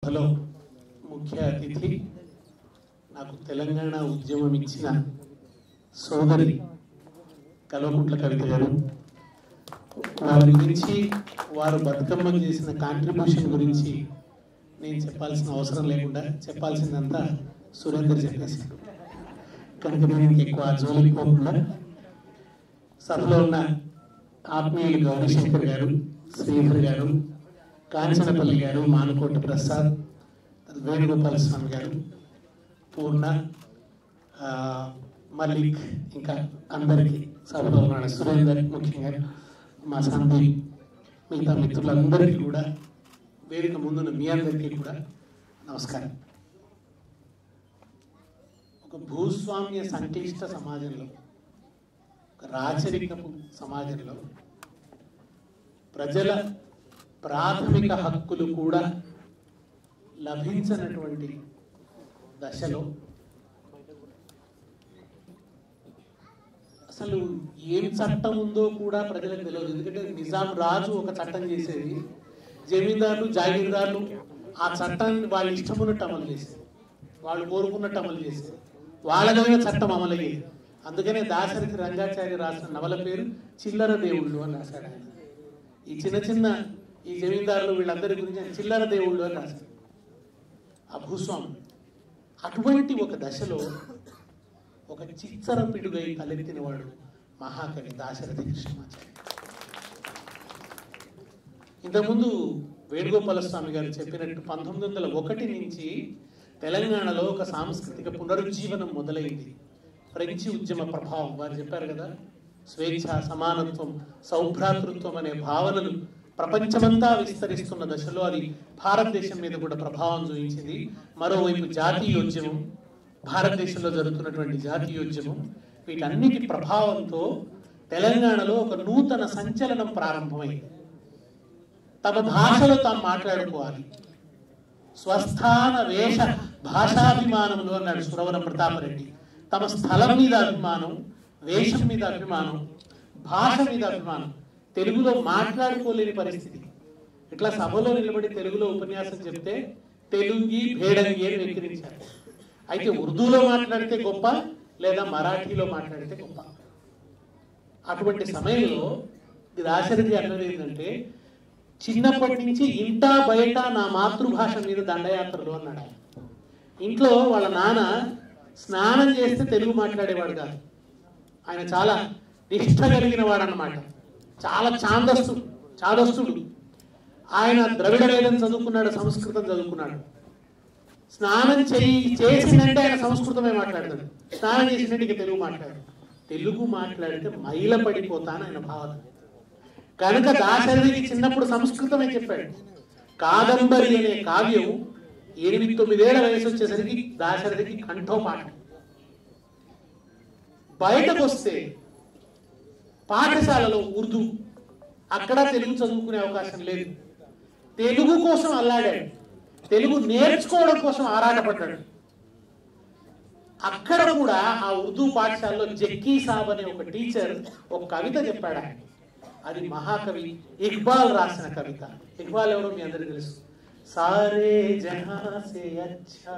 Hello ముఖ్య అతిథి నాకు తెలంగాణ ఉద్యమం ఇచ్చిన సోదరి కల్వకుంట్ల కవిత గారు, వారి గురించి వారు బతుకమ్మ చేసిన కాంట్రిబ్యూషన్ గురించి నేను చెప్పాల్సిన అవసరం లేకుండా చెప్పాల్సిందంతా సురేందర్ చెప్పేశారు. కనుక నేను ఎక్కువ జోలికి పోకుండా సభలో ఉన్న ఆత్మీయులు గౌరీశంకర్ గారు, శ్రీధర్ గారు, కాంచనపల్లి గారు, మానుకోట ప్రసాద్, వేణుగోపాల స్వామి గారు, పూర్ణ, మల్లిక్, ఇంకా అందరికీ సభలో ఉన్న సురేందర్, ముఖ్యంగా మా సందీప్, మిగతా మిత్రులందరికీ కూడా, వేదిక ముందున్న మీ అందరికీ కూడా నమస్కారం. ఒక భూస్వామ్య సంక్లిష్ట సమాజంలో, ఒక రాచరికపు సమాజంలో ప్రజల ప్రాథమిక హక్కులు కూడా లభించినటువంటి దశలో అసలు ఏం చట్టం ఉందో కూడా ప్రజలకు తెలియదు. ఎందుకంటే నిజాం రాజు ఒక చట్టం చేసేది, జమీందారులు, జాగీర్దారులు ఆ చట్టాన్ని వాళ్ళు ఇష్టమున్నట్టు అమలు చేసేది, వాళ్ళు కోరుకున్నట్టు అమలు చేసేది, వాళ్ళదైన చట్టం అమలయ్యేది. అందుకనే దాశరథి రంగాచార్య రాసిన నవల పేరు చిల్లర దేవుళ్ళు అని రాశాడు ఆయన. ఈ చిన్న చిన్న ఈ జమీందారులు వీళ్ళందరి గురించి చిల్లర దేవుళ్ళు అని రాశారు ఆ భూస్వామి. అటువంటి ఒక దశలో ఒక చిచ్చర పిడుగై తలెత్తిన వాడు మహాకవి దాశరథి కృష్ణమాచార్య. ఇంతకుముందు వేణుగోపాల స్వామి గారు చెప్పినట్టు 1901 నుంచి తెలంగాణలో ఒక సాంస్కృతిక పునరుజ్జీవనం మొదలైంది. ఫ్రెంచి ఉద్యమ ప్రభావం వారు చెప్పారు కదా, స్వేచ్ఛ, సమానత్వం, సౌభ్రాతృత్వం అనే భావనలు ప్రపంచమంతా విస్తరిస్తున్న దశలో అది భారతదేశం మీద కూడా ప్రభావం చూపించింది. మరోవైపు జాతీయోద్యమం, భారతదేశంలో జరుగుతున్నటువంటి జాతీయోద్యమం, వీటన్నిటి ప్రభావంతో తెలంగాణలో ఒక నూతన సంచలనం ప్రారంభమైంది. తమ భాషలో తాము మాట్లాడుకోవాలి, స్వస్థాన వేష భాషాభిమానంలో అన్నాడు సురవరం ప్రతాపరెడ్డి. తమ స్థలం మీద అభిమానం, వేషం మీద అభిమానం, భాష మీద అభిమానం. తెలుగులో మాట్లాడుకోలేని పరిస్థితి. ఇట్లా సభలో నిలబడి తెలుగులో ఉపన్యాసం చెప్తే తెలుగి భేడంగి అని వెక్కిరించారు. అయితే ఉర్దూలో మాట్లాడితే గొప్ప, లేదా మరాఠీలో మాట్లాడితే గొప్ప. అటువంటి సమయంలో దాశరథి అన్నది ఏంటంటే, చిన్నప్పటి నుంచి ఇంటా బయట నా మాతృభాష మీద దండయాత్రలు అన్నాడు. ఇంట్లో వాళ్ళ నాన్న స్నానం చేస్తే తెలుగు మాట్లాడేవాడు కాదు. ఆయన చాలా నిష్ఠ కలిగిన వాడు అన్నమాట. చాలా చాదస్తుడు. ఆయన ద్రవిడ వేదం చదువుకున్నాడు, సంస్కృతం చదువుకున్నాడు. స్నానం చేసిందంటే ఆయన సంస్కృతమే మాట్లాడతాడు, స్నానం చేసినట్టు తెలుగు మాట్లాడాడు. తెలుగు మాట్లాడితే మైల పడిపోతాను ఆయన భావన. కనుక దాశరథికి చిన్నప్పుడు సంస్కృతమే చెప్పాడు. కాదంబరి అనే కావ్యం 8-9 ఏళ్ల వయసు వచ్చేసరికి దాశరథికి కంఠోపాఠం. బయటకు వస్తే పాఠశాలలో ఉర్దూ, అక్కడ తెలుగు చదువుకునే అవకాశం లేదు. తెలుగు కోసం అల్లాడాడు, తెలుగు నేర్చుకోవడం కోసం ఆరాటపడ్డాడు. అక్కడ కూడా ఆ ఉర్దూ పాఠశాలలో జక్కీ సాబ్ అనే ఒక టీచర్ ఒక కవిత చెప్పాడు. ఆయన అది మహాకవి ఇక్బాల్ రాసిన కవిత. ఇక్బాల్ ఎవరో మీ అందరికీ తెలుసు. సారే జహా సే అచ్చా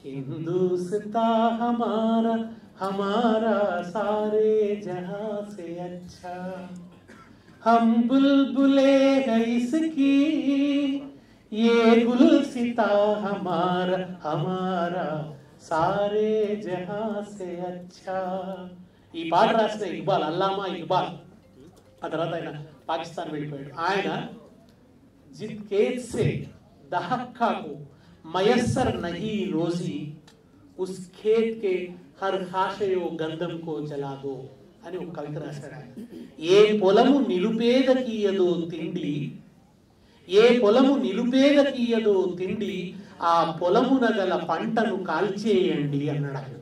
హిందూస్తా హమారా, हमारा सारे जहां से अच्छा, हम बुलबुले हैं इसकी, ये गुलसिता हमारा हमारा सारे जहां से अच्छा. ఈ పాట రాసిన ఇక్బాల్, అల్లామా ఇక్బాల్. ఆ తర్వాత ఆయన పాకిస్తాన్ వెళ్ళిపోయాడు. ఆయన జిత్ కేత్ సే దహక్కా కో మయస్సర్ నహీ రోజీ, ఉస్ ఖేత్ కే హర్ ఖాషయో గంధం కో జలాదో అని ఒక కవిత రాశాడు. ఏ పొలము నిరుపేదకీయదో తిండి, ఏ పొలము నిరుపేదకీయదో తిండి, ఆ పొలమున గల పంటను కాల్చేయండి అన్నాడు.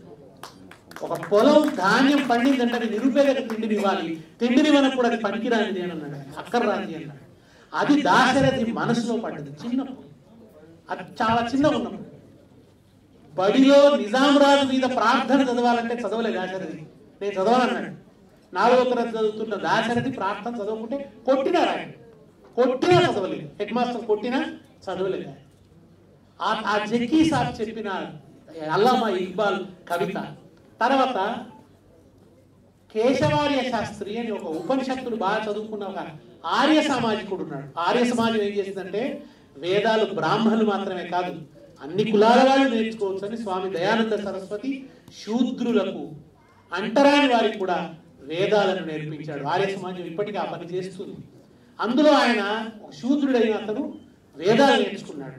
ఒక పొలం ధాన్యం పండిందంటే అది నిరుపేదకు తిండిని ఇవ్వాలి, తిండిని మనకు కూడా అది పనికిరానిది అని అన్నాడు, అక్కర్రానిది అన్నాడు. అది దాశరథి మనసులో పడ్డది చిన్నప్పుడు. అది చాలా చిన్నగా ఉన్నప్పుడు. బడిలో నిజాం రాజు మీద ప్రార్థన చదవాలంటే చదవలే దాశరథి. నేను చదవాలన్నాడు. 4వ తరగతి చదువుతున్న దాశరథి ప్రార్థన చదవకుంటే కొట్టినా చదవలేదు. హెడ్ మాస్టర్ కొట్టినా చదవలేదు. ఆ జక్కీ సాబ్ చెప్పిన అల్లామా ఇక్బాల్ కవిత. తర్వాత కేశవార్య శాస్త్రి అని ఒక ఉపనిషత్తులు బాగా చదువుకున్న ఒక ఆర్య సామాజికుడు ఉన్నాడు. ఆర్య సమాజం ఏం చేసిందంటే వేదాలు బ్రాహ్మణులు మాత్రమే కాదు అన్ని కులాల వాళ్ళు నేర్చుకోవచ్చు అని స్వామి దయానంద సరస్వతి శూద్రులకు అంటరాని వారికి కూడా వేదాలను నేర్పించాడు. ఆర్య సమాజం ఇప్పటికీ ఆ పని చేస్తుంది. అందులో ఆయన శూద్రుడైన అతను వేదాలు నేర్చుకున్నాడు.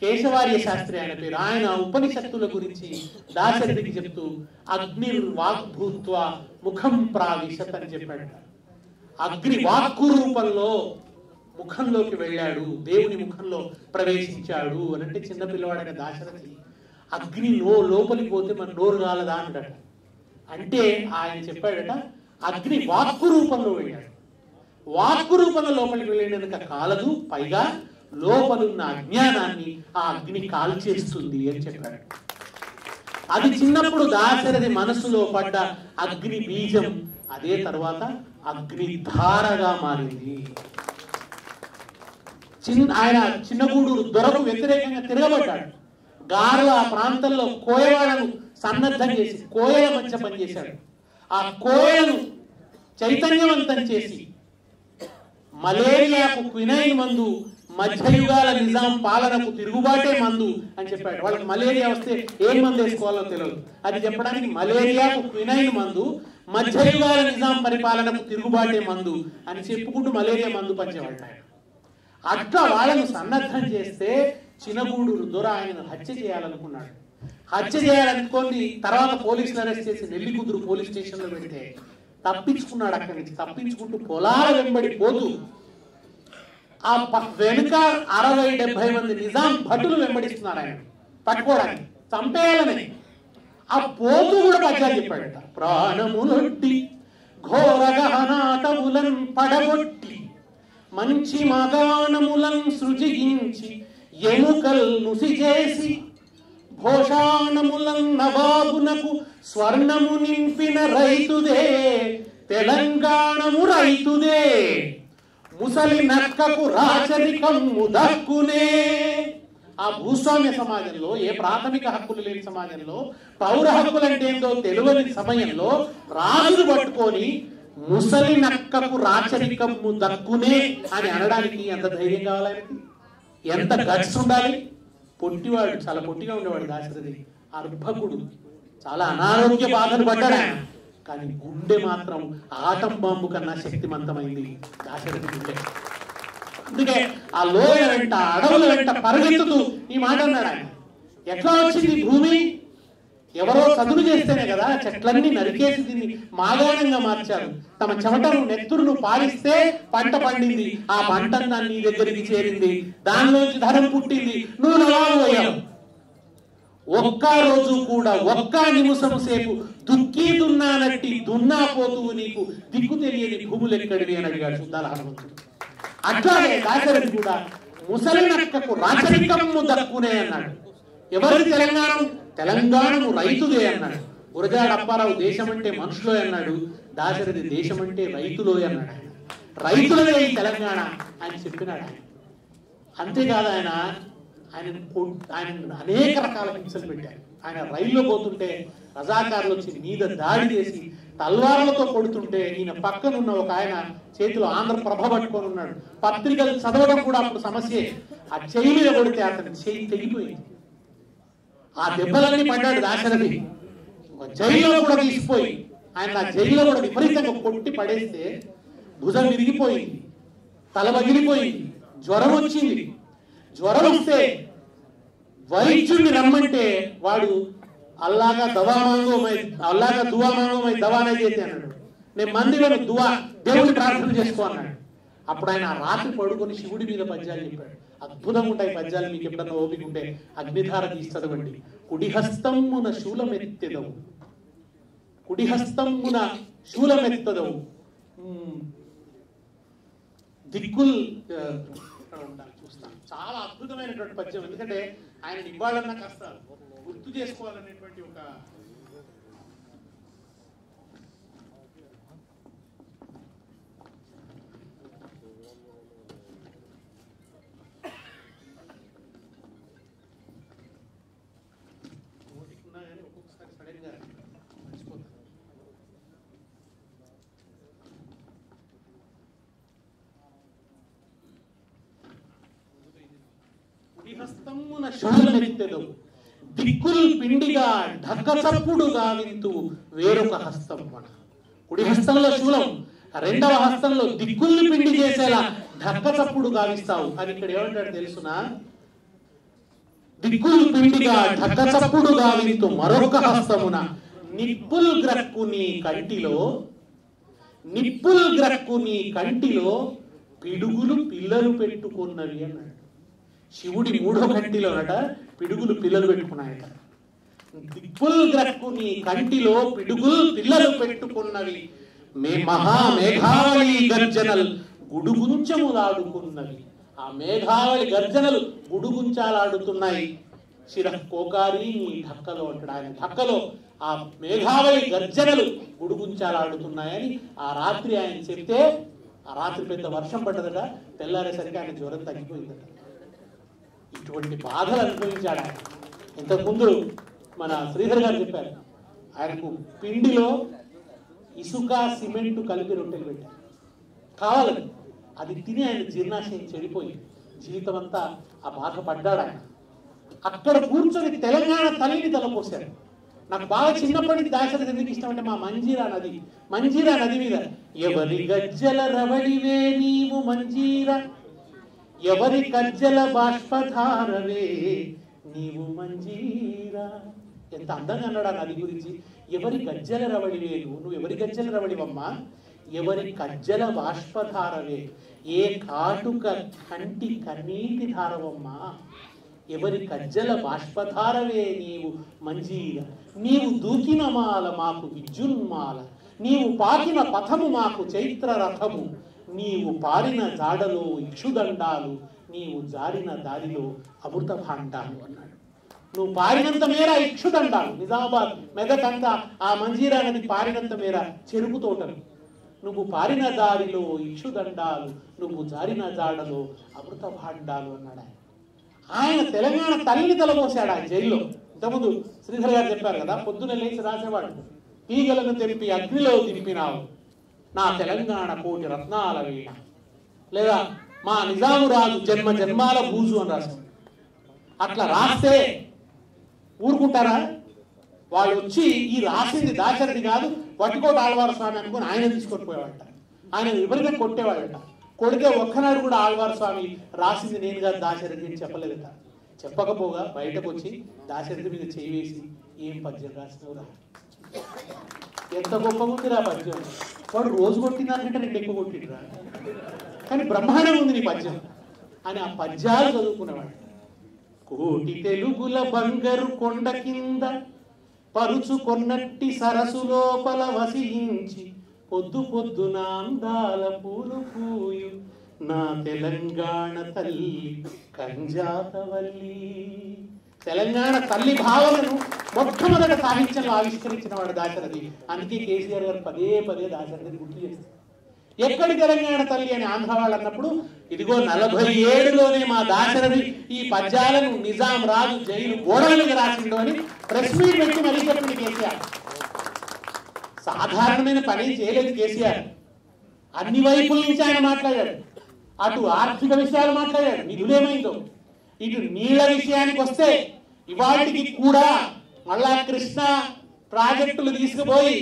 కేశవార్య శాస్త్రి ఆయన పేరు. ఆయన ఉపనిషత్తుల గురించి దాశరథికి చెప్తూ అగ్ని వాగ్భూత్వ ముఖం ప్రావిశత్ అని చెప్పాడు. అగ్ని వాక్కు రూపంలో ముఖంలోకి వెళ్ళాడు, దేవుని ముఖంలో ప్రవేశించాడు అని. అంటే చిన్నపిల్లవాడైన దాశరథి అగ్ని లోపలికి పోతే మన నోరు కాలదా అంటాడు. అంటే ఆయన చెప్పాడట అగ్ని వాక్కు రూపంలో వెళ్ళాడు. వాక్కు రూపంలో లోపలికి వెళ్ళేందుక కాలదు, పైగా లోపలున్న అజ్ఞానాన్ని ఆ అగ్ని కాల్చేస్తుంది అని చెప్పాడు. అది చిన్నప్పుడు దాశరథి మనసులో పడ్డ అగ్ని బీజం అదే తర్వాత అగ్ని ధారగా మారింది. ఆయన చిన్నగూడూరు దొరకు వ్యతిరేకంగా తిరగబడ్డాడు. గారు ఆ ప్రాంతంలో కోయవాళ్లను సన్నద్ధం చేసి కోయల మధ్య పనిచేశాడు. ఆ కోయలను చైతన్యవంతం చేసి మలేరియాకు క్వినైన్ మందు, మధ్యయుగాల నిజాం పాలనకు తిరుగుబాటే మందు అని చెప్పాడు. వాళ్ళకి మలేరియా వస్తే ఏం మందు వేసుకోవాలో తెలియదు. అది చెప్పడానికి మలేరియాకు క్వినైన్ మందు, మధ్యయుగాల నిజాం పరిపాలనకు తిరుగుబాటే మందు అని చెప్పుకుంటూ మలేరియా మందు పంచేవాళ్ళు. అట్లా వాళ్ళను సన్నద్ధం చేస్తే చినగూడూరు దొర ఆయనను హత్య చేయాలనుకున్నాడు. హత్య చేయాలనుకోని తర్వాత పోలీసులు అరెస్ట్ చేసి నెల్లికుదురు పోలీస్ స్టేషన్ లో పెడితే తప్పించుకున్నాడు. అక్కడి నుంచి తప్పించుకుంటూ పొలాల వెంబడి పోతూ ఆ వెనుక 60-70 మంది నిజాం భటులు వెంబడిస్తున్నారు ఆయన పట్టుకోవడానికి, చంపేయాలని. ఆ పోతూ కూడా పద్యాలు చెప్పాడట. ప్రాణములొడ్డి ఘోరగహనాటములను పడగొట్టి మంచి మగానములను సృజించి ఎముకల్ నుసి చేసి భోషాణములం నవాబునకు స్వర్ణము నింపిన రైతుదే తెలంగాణము రైతుదే ముసలి నక్కకు రాచరికము దక్కునే. ఆ భూస్వామ్య సమాజంలో, ఏ ప్రాథమిక హక్కులు లేని సమాజంలో పౌర హక్కులు అంటే ఏంటో తెలియని సమయంలో రాజును పట్టుకొని ముసలి నక్కకు రాచరికము దక్కునే అని అనడానికి ఎంత ధైర్యం కావాలి, ఎంత గట్స్ ఉండాలి. పొట్టివాడు, చాలా పొట్టిగా ఉండేవాడు దాశరథి, అర్భకుడు, చాలా అనారోగ్య బాధలు పడ్డాడు ఆయన. కానీ గుండె మాత్రం ఆటం బాంబు కన్నా శక్తివంతమైంది దాశరథి గుండె. అందుకే ఆ లోయ వెంట, అడవుల వెంట పరిగెత్తుతూ ఈ మాట అన్నాడు ఆయన. ఎట్లా వచ్చింది భూమి? ఎవరో చదువు చేస్తేనే కదా. చెట్లన్నీ నరికేసి దీన్ని మాగాణంగా మార్చారు. తమ చెమటను నెత్తురును పాలిస్తే పంట పండింది. ఆ పంట నీ దగ్గరికి చేరింది, దానిలోంచి ధనం పుట్టింది, నువ్వు నవాబోయావు. ఒక్క రోజు కూడా, ఒక్క నిమిషం సేపు దుక్కి దున్నానట్టి దున్నా పోతువు నీకు దిక్కు తెలియని భూములు ఎక్కడివి అని అడిగాడు శుద్ధాల హనుమంతుడు. అట్లాగే దాశరథి కూడా ముసలి నక్కకు రాచరికము దక్కునే అన్నాడు. ఎవరిది తెలంగాణ? తెలంగాణము రైతుదే అన్నాడు. గురజాడ అప్పారావు దేశం అంటే మనుషులో అన్నాడు. దాశరథి దేశం అంటే రైతులో అన్నాడు. ఆయన రైతులదే ఈ తెలంగాణ అని చెప్పినాడు ఆయన. అంతేకాదు ఆయన అనేక రకాల హింసలు పెట్టారు. ఆయన రైల్లో పోతుంటే రజాకారులు వచ్చి మీద దాడి చేసి తల్వార్లతో కొడుతుంటే ఈయన పక్కనున్న ఒక ఆయన చేతిలో ఆంధ్రప్రభ పట్టుకొని ఉన్నాడు. పత్రికలు చదవడం కూడా అప్పుడు సమస్యే. ఆ చెయ్యి మీద కొడితే అతని చెయ్యి తెగిపోయింది. ఆ దెబ్బలన్నీ పడ్డాడు దాశరథి. జైల్లో కూడా తీసిపోయి ఆయన ఆ జైల్లో కూడా విపరీతంగా కొట్టి పడేస్తే భుజం విరిగిపోయింది, తల పగిలిపోయింది, జ్వరం వచ్చింది. జ్వరం వస్తే వైద్యుడిని రమ్మంటే వాడు అల్లాగా దవా మాంగో మై, అల్లాగా దువా మాంగో మై దవానే చేసి అన్నాడు. నేను మందిలో దువా, దేవుడి ప్రార్థన చేసుకో అన్నాడు. అప్పుడు ఆయన రాత్రి పడుకొని శివుడి మీద పద్యాలు చెప్పాడు. అద్భుతంగా ఉంటాయి పద్యాలు. మీకు ఎప్పుడన్నా ఓపిక ఉంటే అగ్నిధార తీసి చదవండి. కుడిహస్తమున శూలమెత్తెదవు, కుడిహస్తమున శూలమెత్తదవు దిక్కుల్ చూస్తాను. చాలా అద్భుతమైనటువంటి పద్యం. ఎందుకంటే ఆయన ఇవ్వాలన్నా కాస్త గుర్తు చేసుకోవాలనేటువంటి ఒక హస్తమున శూలమెత్తెదవు దిక్కుల్ పిండిగా ఢక్క చప్పుడుగా వింతు వేరొక హస్తం మన కుడి హస్తంలో శూలం, రెండవ హస్తంలో దిక్కుల్ని పిండి చేసేలా ఢక్క చప్పుడు గావిస్తావు అని ఇక్కడ ఏమంటాడు తెలుసునా? దిక్కుల్ పిండిగా ఢక్క చప్పుడు గావింతు మరొక హస్తమున నిప్పుల్ గ్రక్కు నీ కంటిలో, నిప్పుల్ గ్రక్కు నీ కంటిలో పిడుగులు పిల్లలు పెట్టుకున్నవి అన్నాడు. శివుడి మూడో కంటిలోనట పిడుగులు పిల్లలు పెట్టుకున్నాయట. దిక్కుల్ గ్రక్కు నీ కంటిలో పిడుగులు పిల్లలు పెట్టుకున్నవి మహామేఘావళి గర్జనలు గుడుగుంచములాడుకున్నవి. ఆ మేఘావళి గర్జనలు గుడుగుంచాలాడుతున్నాయి. శిరకోకారి నీ ఢక్కలో అంటాడు ఆయన. ఢక్కలో ఆ మేఘావళి గర్జనలు గుడుగుంచాలాడుతున్నాయని ఆ రాత్రి ఆయన చెప్తే, ఆ రాత్రి పెద్ద వర్షం పడ్డదట. తెల్లారేసరికి ఆయన జ్వరం తగ్గిపోయిందట. ఇటువంటి బాధలు అనుభవించాడు ఆయన. ఇంతకుముందు మన శ్రీధర్ గారు చెప్పారు, ఆయనకు పిండిలో ఇసుక సిమెంట్ కలిపి రొట్టెలు పెట్టారు కావాలని. అది తిని ఆయన జీర్ణాశయం చెడిపోయి జీవితం అంతా ఆ బాధ పడ్డాడు ఆయన. అక్కడ కూర్చొని తెలంగాణ తల్లిని తలపోశాడు. నాకు బాగా చిన్నప్పటి దాశరథి ఎందుకు ఇష్టం అంటే, మా మంజీరా నది మీద ఎవరి గజ్జల రవళివే నీవు మంజీరా, ఎవరి గజ్జల బాష్పధారవే నీవు మంజీరా. ఎంత అందంగా అన్నాడు ఆ నది గురించి. ఎవరి గజ్జల రవళివే నువ్వు ఎవరి గజ్జల రవళివమ్మా, ఎవరి గజ్జల బాష్పధారవే, ఏ కాటుక కంటి కన్నీటి ధారవమ్మా, ఎవరి గజ్జల బాష్పధారవే నీవు మంజీర. నీవు దూకిన మాల మాకు విద్యున్మాల, నీవు పాకిన పథము మాకు చైత్ర రథము, నీవు పారిన జాడలో ఇక్షుదండాలు, నీవు జారిన దారిలో అమృత భాండాలు అన్నాడు. నువ్వు పారినంత మేర ఇక్షుదండాలు, నిజామాబాద్ మెదకంతా ఆ మంజీరా నది పారినంత మేర చెరుకు తోటలు, నువ్వు పారిన దారిలో ఇక్షుదండాలు, నువ్వు జారిన జాడలో అమృత భాండాలు అన్నాడు ఆయన. ఆయన తెలంగాణ తల్లిని తలపోసాడు ఆయన జైల్లో. ఇంతకుముందు శ్రీధర్ గారు చెప్పారు కదా, పొద్దున లేచి రాసేవాడు, తీగలను తెంపి అగ్నిలో దింపినావు నా తెలంగాణ కోటి రత్నాల వీణ, లేదా మా నిజాము రాజు జన్మ జన్మాల బూజు అని రాశాడు. అట్లా రాస్తే ఊరుకుంటారా? వాళ్ళు వచ్చి ఈ రాసింది దాశరథి కాదు వట్టికోట ఆళ్వార్ స్వామి అనుకుని ఆయన తీసుకొని పోయేవాడట. ఆయన విపరీతం కొట్టేవాడట. కొడితే ఒక్కనాడు కూడా ఆళ్వార్ స్వామి రాసింది నేను కాదు దాశరథి అని చెప్పలేదట. చెప్పకపోగా బయటకు వచ్చి దాశరథి మీద చేయి వేసి, ఏం పద్యం రాసినవురా, ఎంత గొప్పగా ఉందిరా పద్యం, వాడు రోజు కొట్టిందానికంటే రెండు ఎక్కువ కొట్టిండ్రా, కానీ బ్రహ్మాండంగా ఉంది నీ పద్యం అని ఆ పద్యాలు చదువుకునేవాడు. కోటి తెలుగుల బంగారు కొండ కింద పరుచుకొన్నట్టి సరసు లోపల వసించి పొద్దు పొద్దున అందాల పూలు పూయు నా తెలంగాణ తల్లి కంజాతవల్లి. తెలంగాణ తల్లి భావనను మొట్టమొదట సాహిత్యంలో ఆవిష్కరించిన వాడు దాశరథి. అందుకే కేసీఆర్ గారు పదే పదే దాశరథిని గుర్తు చేస్తారు. ఎక్కడి తెలంగాణ తల్లి అని ఆంధ్ర వాళ్ళు అన్నప్పుడు, ఇదిగో 47లోనే మా దాశరథి ఈ పద్యాలను నిజాం రాజు జైలు గోడలకు రాసిండు అని ప్రెస్ మీట్ పెట్టి మరీ చెప్పింది కేసీఆర్. సాధారణమైన పని చేయలేదు కేసీఆర్. అన్ని వైపుల నుంచి ఆయన మాట్లాడాడు. అటు ఆర్థిక విషయాలు మాట్లాడాడు, నిధులేమైందో. ఇటు నీళ్ల విషయానికి వస్తే ఇవాటికి కూడా మళ్ళా కృష్ణా ప్రాజెక్టులు తీసుకుపోయి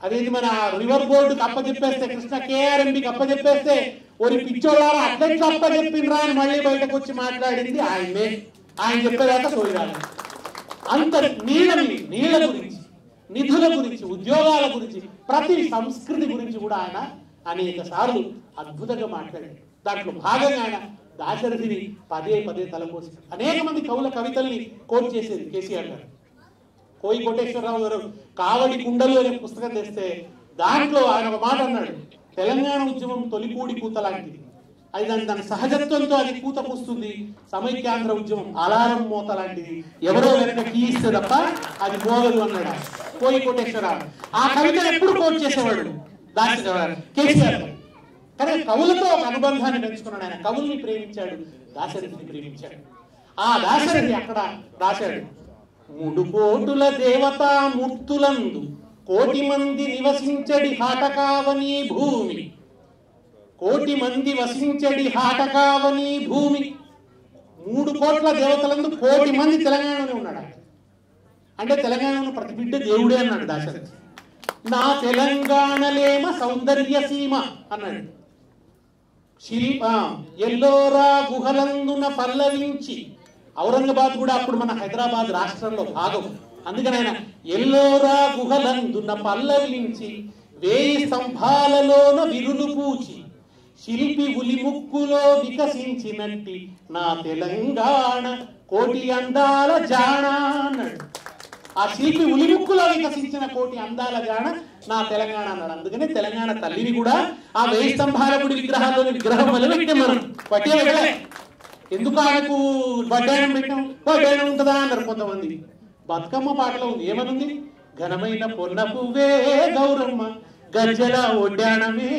అదేంటి మన రివర్ బోర్డుకి అప్పచెప్పేస్తే, కృష్ణ కేఆర్ఎంబికి అప్పచెప్పేస్తే, ఒరి పిచ్చోళ్ళారా అట్లెట్లు అప్పచెప్పినరా అని మళ్ళీ బయటకు వచ్చి మాట్లాడింది ఆయనే. ఆయన చెప్పేదాకా సోయిరాలి. అంత నీళ్ల గురించి, నిధుల గురించి, ఉద్యోగాల గురించి, ప్రతి సంస్కృతి గురించి కూడా ఆయన అనేక సార్లు అద్భుతంగా మాట్లాడాడు. దాంట్లో భాగంగా ఆయన దాశరథిని పదే పదే తలపోసి అనేక మంది కవుల కవితల్ని కోట్ చేసేది కేసీఆర్ గారు. కోయి కోటేశ్వరరావు గారు కావడి కుండలు అనే పుస్తకం తెస్తే దాంట్లో ఆయన ఒక మాట అన్నాడు, తెలంగాణ ఉద్యమం తొలిపూడి కూత లాంటిది, అది దాని సహజత్వంతో అది కూత పూస్తుంది. సమైక్యాంధ్ర ఉద్యమం అలారం మోత లాంటిది, ఎవరో వెనక కీయిస్తే తప్ప అది మోగదు అన్నాడు కోయి కోటేశ్వరరావు. ఆ కవిత ఎప్పుడు కోట్ చేసేవాడు కేసీఆర్. కానీ కవులతో ఒక అనుబంధాన్ని పెంచుకున్నాడు ఆయన. కవుల్ని ప్రేమించాడు, దాశరథిని ప్రేమించాడు. ఆ దాశరథి అక్కడ రాశాడు, 3 కోటుల దేవతా మూర్తులందు కోటి మంది నివసించడి హాటకావని భూమి, కోటి మంది వసించడి హాటకావని భూమి, 3 కోట్ల దేవతలందు 1 కోటి మంది తెలంగాణలోనే ఉన్నాడు. అంటే తెలంగాణలో ప్రతి బిడ్డ దేవుడే అన్నాడు దాశరథి. నా తెలంగాణలేమ సౌందర్య సీమ అన్నాడు. ఎల్లోరా గుహలందున పల్లవించి, ఔరంగాబాద్ కూడా అప్పుడు మన హైదరాబాద్ రాష్ట్రంలో భాగం. అందుకని ఆయన ఎల్లోరా గుహలందున పల్లవించి, 1000 స్తంభాలలోన విరులు పూచి, శిల్పి ఉలి ముక్కులో వికసించినట్టి నా తెలంగాణ కోటి అందాల జాణ అన్నాడు. ఆ శిల్పి ఉలి ముక్కులో వికసించిన కోటి అందాల జాణ నా తెలంగాణ అన్నాడు. అందుకనే తెలంగాణ తల్లిని కూడా ఆ 1000 స్తంభాల గుడి విగ్రహాల్లోని విగ్రహం వల్ల పెట్టే మనం పట్టే వెళ్ళలే. ఎందుకు ఆయనకు వడ్డాయనం పెట్టాం? వడ్డాయనం ఉంటుందా అన్నారు కొంతమంది. బతుకమ్మ పాటలో ఉంది, ఏమనుంది? ఘనమైన పొన్న పువ్వే గౌరమ్మ, గజ్జల ఒడ్డాణమే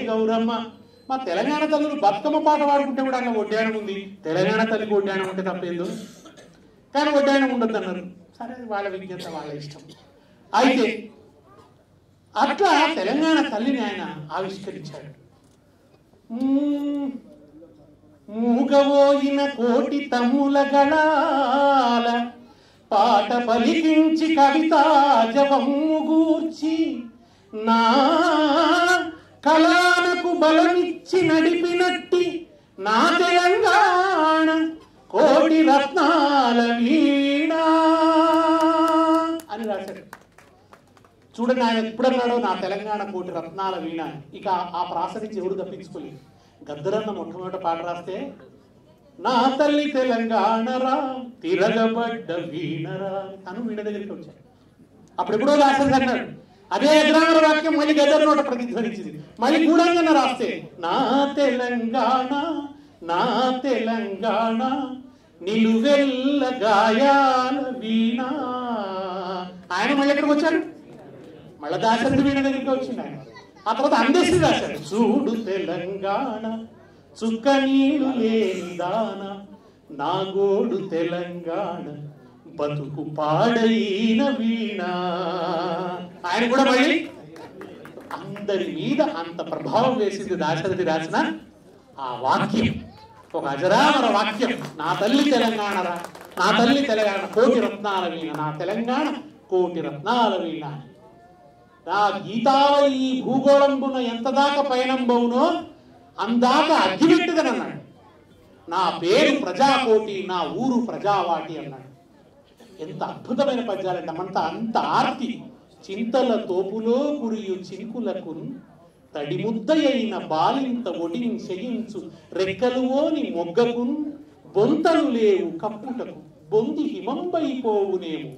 గౌరమ్మ. మా తెలంగాణ తల్లులు బతుకమ్మ పాట పాడుకుంటే కూడా అలా ఒడ్డాణం ఉంది. తెలంగాణ తల్లికి ఒడ్డాణం ఉంటే తప్పేందు, కానీ ఒడ్డాణం ఉండద్దు అన్నారు. సరే, వాళ్ళ విజ్ఞత, వాళ్ళ ఇష్టం. అయితే అట్లా తెలంగాణ తల్లిని ఆయన ఆవిష్కరించాడు. మూగవోయిన కోటి తమ్ముల గళాల పాట పలికించి కవితా జవమ్ము గూర్చి, నా కళానకు బలమిచ్చి నడిపినట్టి నా తెలంగాణ కోటి రత్నాల వీణ అని రాశాడు. చూడండి, ఆయన ఎప్పుడన్నాడో నా తెలంగాణ కోటి రత్నాల వీణ. ఇక ఆ ప్రాస నుంచి ఎవరు తప్పించుకోలేదు. గద్దరన్న మొట్టమొదటి పాట రాస్తే, నా తల్లి తెలంగాణరా తిరగబడ్డ వీణరా, తను వీణ దగ్గరికి వచ్చాడు. అప్పుడెప్పుడో దాశరథి అన్నాడు. అదే అగ్రామర వాక్యం మళ్ళీ గద్దర్ నోట ప్రతిధ్వనించింది. మళ్ళీ గూఢంగా రాస్తే, నా తెలంగాణ నా తెలంగాణ నిలువెల్ల గాయాల వీణ. ఆయన మళ్ళీ ఎక్కడికి వచ్చాడు? మళ్ళీ దాశరథి వీణ దగ్గరికి వచ్చింది ఆయన. ఆ తర్వాత అందేసి రాశాడు. చూడు తెలంగాణ చుక్క నీళ్ళు లేని దాన, నా గోడు తెలంగాణ బతుకు పాడైన వీణ. ఆయన కూడా మళ్ళీ అందరి మీద అంత ప్రభావం వేసింది దాశరథి రాసిన ఆ వాక్యం. ఒక అజరామర వాక్యం. నా తల్లి తెలంగాణరా, నా తల్లి తెలంగాణ కోటి రత్నాల వీణ, నా తెలంగాణ కోటి రత్నాల వీణ. నా గీతావళి భూగోళంబున ఎంత దాకా పయనంబవునో అందాక అగ్గిపెట్టుదనన్నాడు. నా పేరు ప్రజాకోటి, నా ఊరు ప్రజావాటి అన్నాడు. ఎంత అద్భుతమైన పద్యాలంటే అంత ఆర్తి. చింతల తోపులో కురియు చింకులకు తడిముద్దయైన బాలింత ఒడించెయించు రెక్కలువోని మొగ్గకున్ బొంతలు లేవు కప్పుటకు బొంది హిమంబైపోవునేము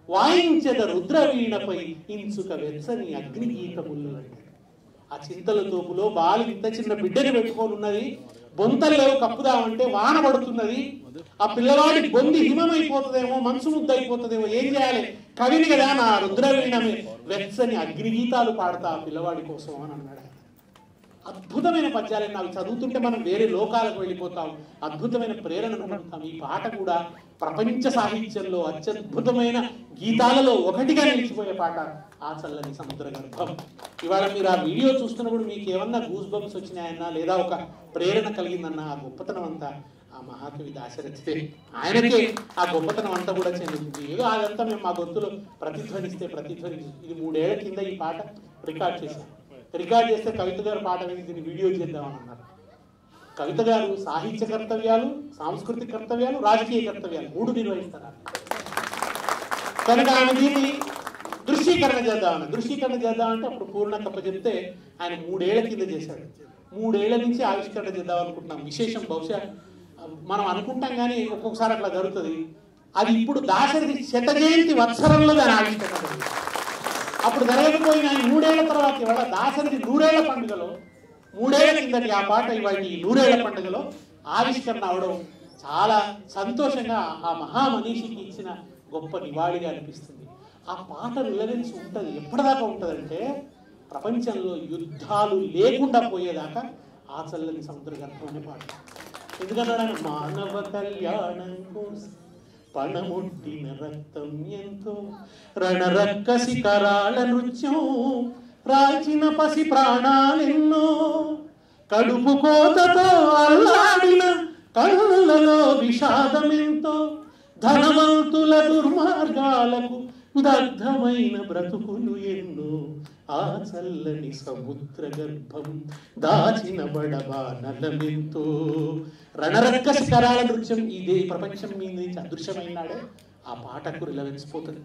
వాయించద రుద్రవీణపై ఇంచుక వెచ్చని అగ్నిగీతములు. ఆ చింతల తోపులో బాలి ఇంత చిన్న బిడ్డని పెట్టుకొని ఉన్నది, బొంతలు లేవు కప్పుదామంటే వాన పడుతున్నది. ఆ పిల్లవాడి బొంది హిమమైపోతుందేమో, మనసు ముద్ద అయిపోతుందేమో, ఏం చేయాలి? కవిని కదా, నా రుద్రవీణమే వెచ్చని అగ్నిగీతాలు పాడతా ఆ పిల్లవాడి కోసం అని అన్నాడు. అద్భుతమైన పద్యాలు. అవి చదువుతుంటే మనం వేరే లోకాలకు వెళ్ళిపోతాం, అద్భుతమైన ప్రేరణను పొందుతాం. ఈ పాట కూడా ప్రపంచ సాహిత్యంలో అత్యద్భుతమైన గీతాలలో ఒకటిగా నిలిచిపోయే పాట ఆ చల్లని సముద్ర గర్భం. ఇవాళ మీరు ఆ వీడియో చూస్తున్నప్పుడు మీకు ఏమన్నా గూస్ బంప్స్ వచ్చినాయన్నా, లేదా ఒక ప్రేరణ కలిగిందన్నా, ఆ గొప్పతనం అంతా ఆ మహాకవి దాశరథితే. ఆయనకే ఆ గొప్పతనం అంతా కూడా చెందుతుంది. ఏదో అదంతా మేము మా గొంతులో ప్రతిధ్వనిస్తే ఇది 3 ఏళ్ల కింద ఈ పాట రికార్డ్ చేశాం. రికార్డ్ చేస్తే కవిత గారు పాట విని దీన్ని వీడియో చేద్దామని అన్నారు. కవిత గారు సాహిత్య కర్తవ్యాలు, సాంస్కృతిక కర్తవ్యాలు, రాజకీయ కర్తవ్యాలు 3 నిర్వహిస్తున్నారు. కనుక ఆమె దీన్ని దృశ్యీకరణ చేద్దామంటే అప్పుడు పూర్ణ కప్ప చెప్తే ఆయన 3 ఏళ్ల కింద చేశాడు. 3 ఏళ్ల నుంచి ఆవిష్కరణ చేద్దాం అనుకుంటున్నాం. విశేషం బహుశా మనం అనుకుంటాం కానీ ఒక్కొక్కసారి అట్లా జరుగుతుంది. అది ఇప్పుడు దాశరథి 100వ జయంతి వత్సరంలో దాని ఆవిష్కరణ. అప్పుడు జరగకపోయిన 3 ఏళ్ల తర్వాత ఇవాళ దాశరథి 100 ఏళ్ల పండుగలో, 3 ఏళ్ల కిందటి ఆ పాట ఇవాళ 100 ఏళ్ల పండుగలో ఆవిష్కరణ అవడం చాలా సంతోషంగా ఆ మహామనీషికి ఇచ్చిన గొప్ప నివాళిగా అనిపిస్తుంది. ఆ పాట రిలవెన్స్ ఉంటుంది. ఎప్పటిదాకా ఉంటుందంటే ప్రపంచంలో యుద్ధాలు లేకుండా పోయేదాకా ఆ చల్లని సముద్ర గర్భం అనే పాట. ఎందుకన్నాడు? మానవ కళ్యాణం కోసం పణముట్టిన రక్తం ఎంతో, రణరక్కసి కరాళ నృత్యం రాల్చిన పసి ప్రాణాలెన్నో, కడుపు కోతతో అల్లాడిన కళ్ళలో విషాదమెంతో, ధనవంతుల దుర్మార్గాలకు దగ్ధమైన బ్రతుకులు ఎన్నో, ఆ చల్లని సముద్ర గర్భం దాచిన బడబానలమెంతో. రణరక్క శిఖరాల నృత్యం ఇదే ప్రపంచం మీద నుంచి అదృశ్యమైనాడే ఆ పాటకు రిలవెన్స్ పోతుంది.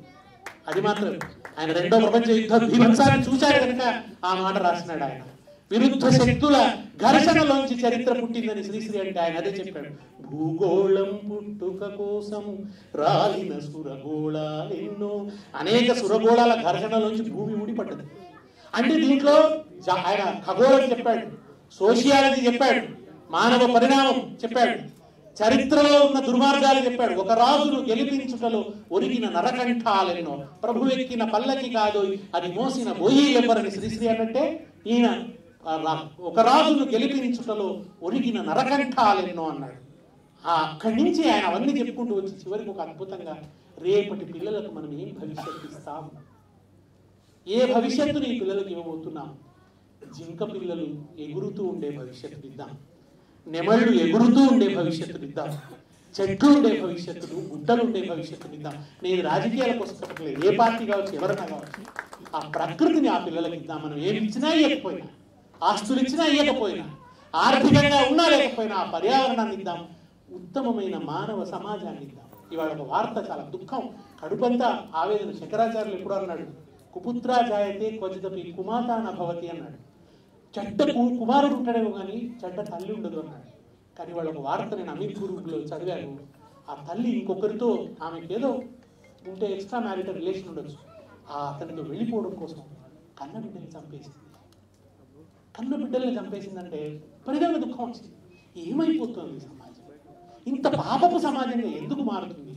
అది మాత్రం ఆయన రెండో ప్రపంచ యుద్ధ భీభత్సాన్ని చూశాడు కనుక ఆ మాట రాసినాడు. ఆయన విరుద్ధ శక్తుల ఘర్షణలోంచి చరిత్ర పుట్టిందని శ్రీశ్రీ అంటే ఆయన అదే చెప్పాడు. భూగోళం పుట్టుక కోసం రాలిన సురగోళాలెన్నో. అనేక సురగోళాల ఘర్షణలోంచి భూమి ఊడిపడ్డది. అంటే దీంట్లో ఆయన ఖగోళం చెప్పాడు, సోషియాలజీ చెప్పాడు, మానవ పరిణామం చెప్పాడు, చరిత్రలో ఉన్న దుర్మార్గాలు చెప్పాడు. ఒక రాజును గెలిపించుటలో ఒరిగిన నరకంఠాలెన్నో, ప్రభు ఎక్కిన పల్లకి కాదు అది మోసిన బోయి ఎవరని శ్రీశ్రీ అంటే ఈయన ఒక రాజును గెలిపించుటలో ఒరిగిన నరకంఠాలెన్నో అన్నాడు. అక్కడి నుంచి ఆయన అవన్నీ చెప్పుకుంటూ వచ్చి చివరికి ఒక అద్భుతంగా రేపటి పిల్లలకు మనం ఏం భవిష్యత్తు ఇస్తాం, ఏ భవిష్యత్తుని ఈ పిల్లలకు ఇవ్వబోతున్నాం. జింక పిల్లలు ఎగురుతూ ఉండే భవిష్యత్తు ఇద్దాం, నెమళ్ళు ఎగురుతూ ఉండే భవిష్యత్తు ఇద్దాం, చెట్లు ఉండే భవిష్యత్తులు, గుడ్డలు ఉండే భవిష్యత్తులు ఇద్దాం. నేను రాజకీయాల కోసం చెప్పట్లేదు, ఏ పార్టీ కావచ్చు, ఎవరైనా కావచ్చు, ఆ ప్రకృతిని ఆ పిల్లలకి ఇద్దాం. మనం ఏమి ఇచ్చినా ఇవ్వకపోయినా, ఆస్తులు ఇచ్చినా ఇవ్వకపోయినా, ఆర్థికంగా ఉన్నా లేకపోయినా ఆ పర్యావరణాన్ని ఇద్దాం, ఉత్తమమైన మానవ సమాజాన్ని ఇద్దాం. ఇవాళ ఒక వార్త చాలా దుఃఖం, కడుపంతా ఆవేదన. శంకరాచార్యులు ఎప్పుడు అన్నాడు, కుపుత్రా జాయతే క్వచిదపి కుమాతా నభవతి అన్నాడు. చెడ్డ కుమారుడు ఉంటాడేమో కానీ చెడ్డ తల్లి ఉండదు అన్నాడు. కానీ వాళ్ళ ఒక వార్త నేను అమీర్పూర్లో చదివాను. ఆ తల్లి ఇంకొకరితో ఆమెకి ఏదో ఉంటే ఎక్స్ట్రా మ్యారిటల్ రిలేషన్ ఉండొచ్చు, ఆ అతనితో వెళ్ళిపోవడం కోసం కన్న బిడ్డల్ని చంపేసింది. కన్న బిడ్డల్ని చంపేసిందంటే పరిగణ దుఃఖం వచ్చింది. ఏమైపోతుంది సమాజం? ఇంత పాపపు సమాజంగా ఎందుకు మారుతుంది?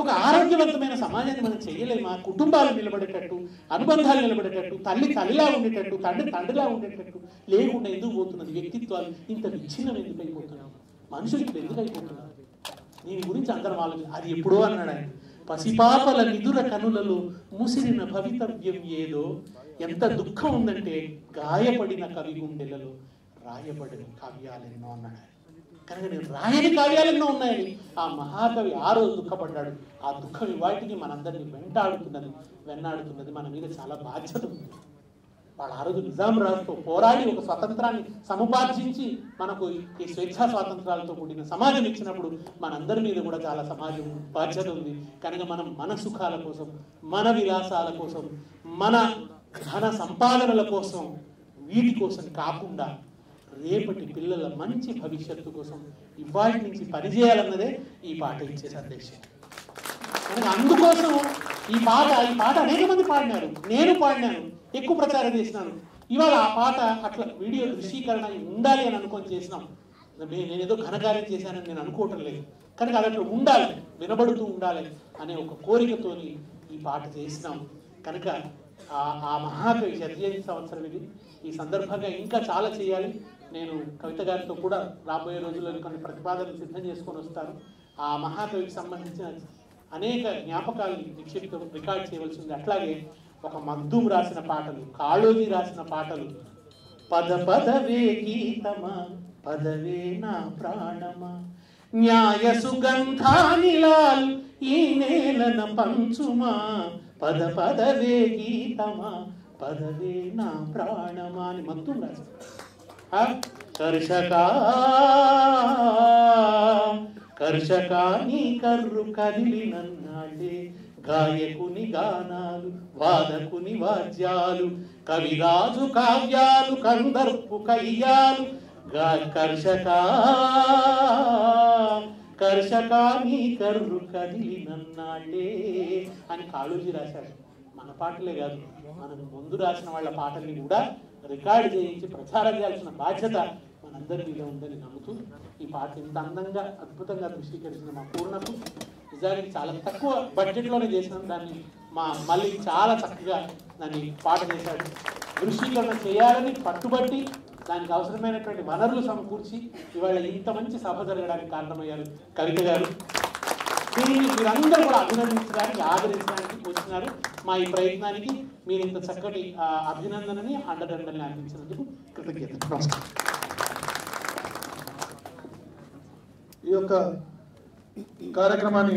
ఒక ఆరోగ్యవంతమైన సమాజాన్ని మనం చేయలేమా? కుటుంబాలు నిలబడేటట్టు, అనుబంధాలు నిలబడేటట్టు, తల్లి తల్లిలా ఉండేటట్టు, తండ్రి తండ్రిలా ఉండేటట్టు లేకుండా ఎందుకు పోతున్నది? వ్యక్తిత్వాలు ఇంత విచ్ఛిన్నం ఎందుకు అయిపోతున్నాం? మనుషులు ఎందుకు అయిపోతున్నారు? దీని గురించి అందరం ఆలోచన. అది ఎప్పుడో అన్నాడు ఆయన, పసిపాపల నిదుర కనులలో ముసిరిన భవితవ్యం ఏదో. ఎంత దుఃఖం ఉందంటే గాయపడిన కవి గుండెలలో రాయబడిన కావ్యాలెన్నో అన్నాడు. కనుక నేను రాయని కావ్యాలెన్నో ఉన్నాయని ఆ మహాకవి ఆ రోజు దుఃఖపడ్డాడు. ఆ దుఃఖం వాటికి మనందరినీ వెన్నాడుతున్నది. మన మీద చాలా బాధ్యత ఉంది. వాళ్ళు ఆ రోజు నిజాం రాజుతో పోరాడి ఒక స్వతంత్రాన్ని సముపార్జించి మనకు ఈ స్వేచ్ఛా స్వాతంత్రాలతో కూడిన సమాజం ఇచ్చినప్పుడు మనందరి మీద కూడా చాలా సమాజం బాధ్యత ఉంది. కనుక మనం మన సుఖాల కోసం, మన విలాసాల కోసం, మన ధన సంపాదనల కోసం, వీటి కోసం కాకుండా రేపటి పిల్లల మంచి భవిష్యత్తు కోసం ఇవాటి నుంచి పనిచేయాలన్నదే ఈ పాట ఇచ్చే సందేశం. కనుక అందుకోసం ఈ పాట అనేక మంది పాడినారు, నేను పాడినాను, ఎక్కువ ప్రచారం చేసినాను. ఇవాళ ఆ పాట అట్లా వీడియో దృశ్యీకరణ ఉండాలి అని అనుకొని చేసినాం. నేనేదో ఘనకార్యం చేశానని నేను అనుకోవటం లేదు. కనుక అది అట్లా ఉండాలి, వినబడుతూ ఉండాలి అనే ఒక కోరికతోని ఈ పాట చేసినాం. కనుక ఆ మహాకవి జయంతి సంవత్సరం ఇది. ఈ సందర్భంగా ఇంకా చాలా చేయాలి. నేను కవిత గారితో కూడా రాబోయే రోజుల్లో కొన్ని ప్రతిపాదనలు సిద్ధం చేసుకొని వస్తాను. ఆ మహాకవికి సంబంధించిన అనేక జ్ఞాపకాలని నిక్షిప్తం రికార్డ్ చేయవలసి ఉంది. అట్లాగే ఒక మగ్దూం రాసిన పాటలు, కాళోజీ రాసిన పాటలు, పద పదవే గీతమా పదవే నా ప్రాణమా, న్యాయ సుగంధానిలాలు ఈ నేలన పంచుమా, పద పదవే గీతమా పదవే నా ప్రాణమా అని మగ్దూం రాసిన. కర్షక నీ కర్రు కదిలినన్నాడే, గాయకుని గానాలు, వాదకుని వాద్యాలు, కవిరాజు కావ్యాలు, కందర్పు కయ్యాలు, కర్షక నీ కర్రు కదిలినన్నాడే అని కాళోజీ రాశాడు. మన పాటలే కాదు, మనం ముందు రాసిన వాళ్ళ పాటల్ని కూడా రికార్డు చేయించి ప్రచారం చేయాల్సిన బాధ్యత మనందరి మీద ఉందని నమ్ముతూ ఈ పాట ఇంత అందంగా అద్భుతంగా దృశ్యీకరించిన మా పూర్ణకు నిజానికి చాలా తక్కువ బడ్జెట్లోనే చేసిన దాన్ని మళ్ళీ చాలా చక్కగా దాన్ని పాట చేశాడు. దృశ్యీకరణ చేయాలని పట్టుబట్టి దానికి అవసరమైనటువంటి వనరులు సమకూర్చి ఇవాళ ఇంత మంచి సభ జరగడానికి కారణమయ్యారు కవిత గారు. దీన్ని మీరందరూ కూడా అభినందించడానికి, ఆదరించడానికి వచ్చినారు. మా ఈ ప్రయత్నానికి మీరు ఇంత చక్కటి అభినందనని, అండదండల్ని అందించినందుకు కృతజ్ఞత. నమస్కారం. యొక్క కార్యక్రమాన్ని